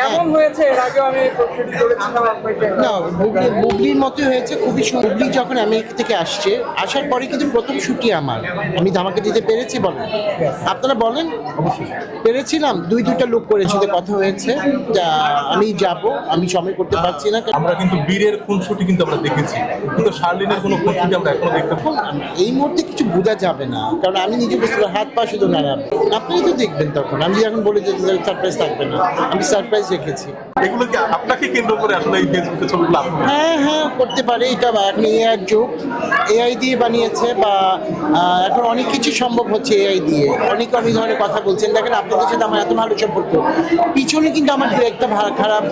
কেমন হয়েছে? এর আগেও আমি প্রস্তুতি করেছিলাম আপনাকে। না, বুবলির মতোই হয়েছে, খুবই সুন্দর। বুবলি যখন আমেরিকা থেকে আসছে, আসার পরে কিন্তু প্রথম শুটই আমার। আমি ধামাকে দিতে পেরেছি বলেন? আপনারা বলেন। পেরেছিলাম, দুইটা লুক করেছি, কথা হয়েছে। আমি যাব, আমি সময় করতে পারছি না। আমরা কিন্তু বীরের খুনসুটি কিন্তু আমরা দেখেছি, কিন্তু শার্লিনের কোনো খুনসুটি আমরা এখনো দেখতে পাই। এই মুহূর্তে কিছু বোঝা যাবে না, কারণ আমি নিজে বুঝতে হাত পা শুধু নাড়াবো। আপনিই তো দেখবেন তখন। আমি এখন বলে যে সারপ্রাইজ থাকবে না, আমি সারপ্রাইজ রেখেছি। এগুলো কি আপনাকে কেন্দ্র করে আসলে এই ফেসবুকে ছবিগুলো আপলোড? হ্যাঁ, করতে পারে। এটা এখন এআই যুগ, এআই দিয়ে বানিয়েছে, বা এখন অনেক কিছু সম্ভব হচ্ছে এআই দিয়ে। অনেক ধরনের কথা বলছেন। দেখেন, আপনাদের সাথে আমার এত ভালো সম্পর্ক, পিছনে কিন্তু আমার দু একটা খারাপ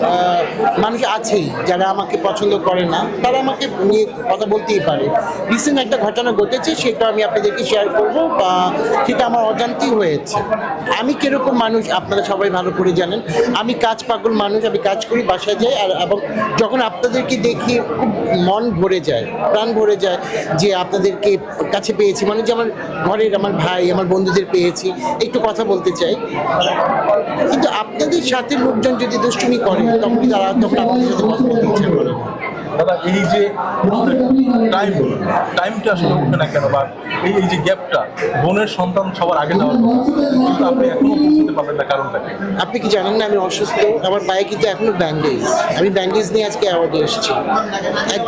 মানুষ আছেই, যারা আমাকে পছন্দ করে না, তারা আমাকে নিয়ে কথা বলতেই পারে। রিসেন্ট একটা ঘটনা ঘটেছে, সেটা আমি আপনাদেরকে শেয়ার করবো, বা সেটা আমার অজান্তেই হয়েছে। আমি কিরকম মানুষ আপনারা সবাই ভালো করে জানেন। আমি কাজ পাগল মানুষ, আমি কাজ করি, বাসায় যাই, এবং যখন আপনাদেরকে দেখি খুব মন ভরে যায়, প্রাণ ভরে যায় যে আপনাদেরকে কাছে পেয়েছি, মানে যে আমার ঘরের আমার ভাই, আমার বন্ধুদের পেয়েছি, একটু কথা বলতে চাই। কিন্তু আপনাদের সাথে লোকজন যদি দুষ্টুমি করে, তখন আপনাদের সাথে কথা বলতে ইচ্ছা করে না। দাদা, এই যে টাইমটা আসলে উঠে না কেন, বা এই যে গ্যাপটা, বোনের সন্তান সবার আগে যাওয়ার কথা, কিন্তু আপনি এখনো পৌঁছতে পারবেন না, কারণটা কি? আপনি কি জানেন না আমি অসুস্থ? আমার পায়ে কিন্তু এখনো ব্যান্ডেজ। আমি ব্যান্ডেজ নিয়ে আজকে অ্যাওয়ার্ডে এসেছি। এক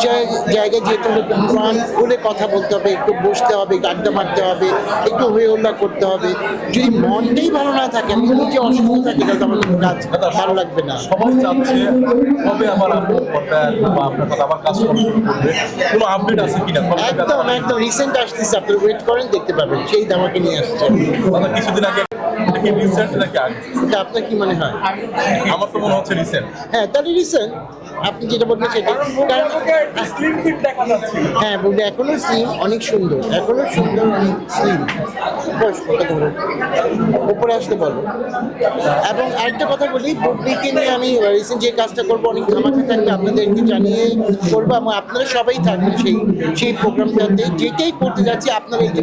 জায়গায় যেতে হলে প্রাণ খুলে কথা বলতে হবে, একটু বসতে হবে, একটু আড্ডা মারতে হবে, একটু হয়ে হল্লা করতে হবে। যদি মনটাই ভালো না থাকে, আমি নিজে অসুস্থ থাকি, তাহলে আমার কোনো কাজ ভালো লাগবে না। সবাই চাচ্ছে কবে আবার আপনার পর্দায় বা আপনার সাথে আবার কাজ করা শুরু করবে, কোনো আপডেট আছে কিনা? একদম রিসেন্ট আসতেছে, আপনি ওয়েট করেন, দেখতে পাবেন। সেই দামাকে নিয়ে আসছে। দাদা, কিছুদিন আগে কি রিসেন্ট নাকি আগে? এটা আপনার কি মনে হয়? আমার তো মনে হচ্ছে রিসেন্ট। হ্যাঁ, তাহলে রিসেন্ট। আপনি যেটা বলবেন সেটা, কারণ স্লিম ফিট দেখা যাচ্ছে। হ্যাঁ, বুবলি এখনো স্লিম, অনেক সুন্দর, এখনো সুন্দর, অনেক স্লিম। উপরে আসতে বলো। এবং আরেকটা কথা বলি, বুবলিকে নিয়ে আমি রিসেন্ট যে কাজটা করবো, অনেক ধামাকা থাকবে, আপনাদেরকে জানিয়ে করবো, এবং আপনারা সবাই থাকবেন সেই প্রোগ্রামটাতে। যেটাই করতে যাচ্ছি, আপনারা এই যে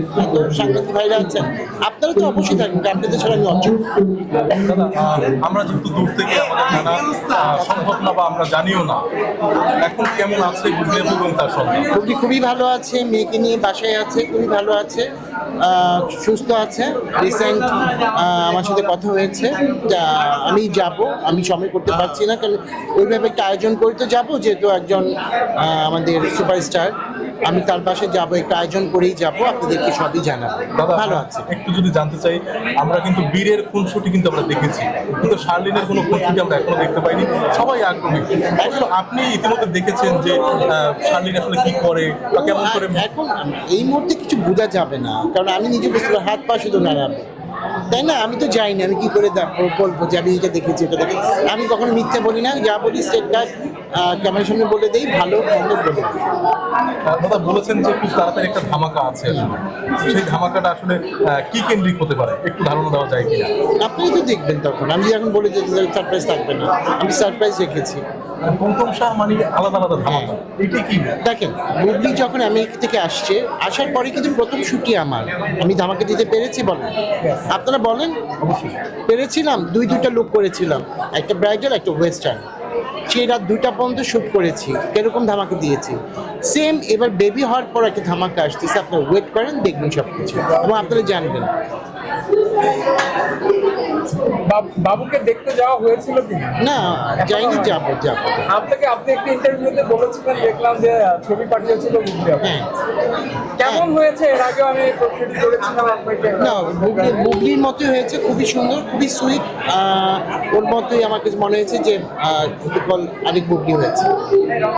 সাংবাদিক ভাইরা আছেন, আপনারা তো অবশ্যই থাকবেন, আপনাদের ছাড়া আমি অচল। দাদা, আমরা যেহেতু দূর থেকে আমাদের জানা সম্ভব না, বা আমরা জানিও না, এখন কেমন আছে বুবলি এবং তার সঙ্গে? বুবলি খুবই ভালো আছে, মেয়েকে নিয়ে বাসায় আছে, খুবই ভালো আছে, সুস্থ আছে। রিসেন্ট আমার সাথে কথা হয়েছে, আমি যাব, আমি সময় করতে পারছি না, কারণ ওইভাবে একটা আয়োজন করতে যাব, যেহেতু একজন আমাদের সুপারস্টার, আমি তার পাশে যাব, একটা আয়োজন করেই যাব, আপনাদেরকে সবই জানাবো। দাদা, ভালো আছে। একটু যদি জানতে চাই, আমরা কিন্তু বীরের খুনসুটি কিন্তু আমরা দেখেছি, কিন্তু শার্লিনের কোনো খুনসুটি আমরা এখনো দেখতে পাইনি। সবাই আগ্রহী। এখন আপনি ইতিমধ্যে দেখেছেন যে শার্লিন আসলে কি করে বা কেমন করে। এখন এই মুহূর্তে কিছু বোঝা যাবে না, কারণ আমি নিজে বুঝতে হাত পা শুধু নাড়াবো, তাই না? আমি তো যাইনি, আমি কি করে বলবো যে আমি এটা দেখেছি, এটা দেখেছি? আমি কখনো মিথ্যা বলি না, যা বলি স্টেটটা ক্যামেরার সামনে বলে দিই, ভালো মন্দ বলে দিই। দাদা বলেছেন যে খুব তাড়াতাড়ি একটা ধামাকা আছে, সেই ধামাকাটা আসলে কি কেন্দ্রিক হতে পারে, একটু ধারণা দেওয়া যায় কিনা? আপনিই তো দেখবেন তখন। আমি এখন বলে যে সারপ্রাইজ থাকবে না, আমি সারপ্রাইজ রেখেছি। কুমকুম শাহ মানে আলাদা আলাদা ধামাকা, এটা কি? দেখেন, বুবলি যখন আমেরিকা থেকে আসছে, আসার পরে কিন্তু প্রথম শুটই আমার। আমি ধামাকে দিতে পেরেছি বলেন? আপনারা বলেন। অবশ্যই পেরেছিলাম, দুইটা লুক করেছিলাম, একটা ব্রাইডাল, একটা ওয়েস্টার্ন। সেই রাত 2টা পর্যন্ত শ্যুট করেছি, কিরকম ধামাকা দিয়েছি। সেম এবার বেবি হওয়ার পর একটা ধামাকা আসতেছে, আপনারা ওয়েট করেন, দেখবেন সব কিছু, এবং আপনারা জানবেন। বাবুকে দেখতে যাওয়া হয়েছিল কি না, যাইনি, যাবো। আপনি একটা ইন্টারভিউতে বলেছিলেন, দেখলাম যে ছবি পাঠিয়েছিল বুবলি। হ্যাঁ, কেমন হয়েছে? এর আগেও আমি প্রস্তুতি করেছিলাম আপনাকে। না, বুবলির মতোই হয়েছে, খুবই সুন্দর, খুবই সুইট। ওর মতোই আমার কাছে মনে হয়েছে যে আরেক বুবলি হয়েছে।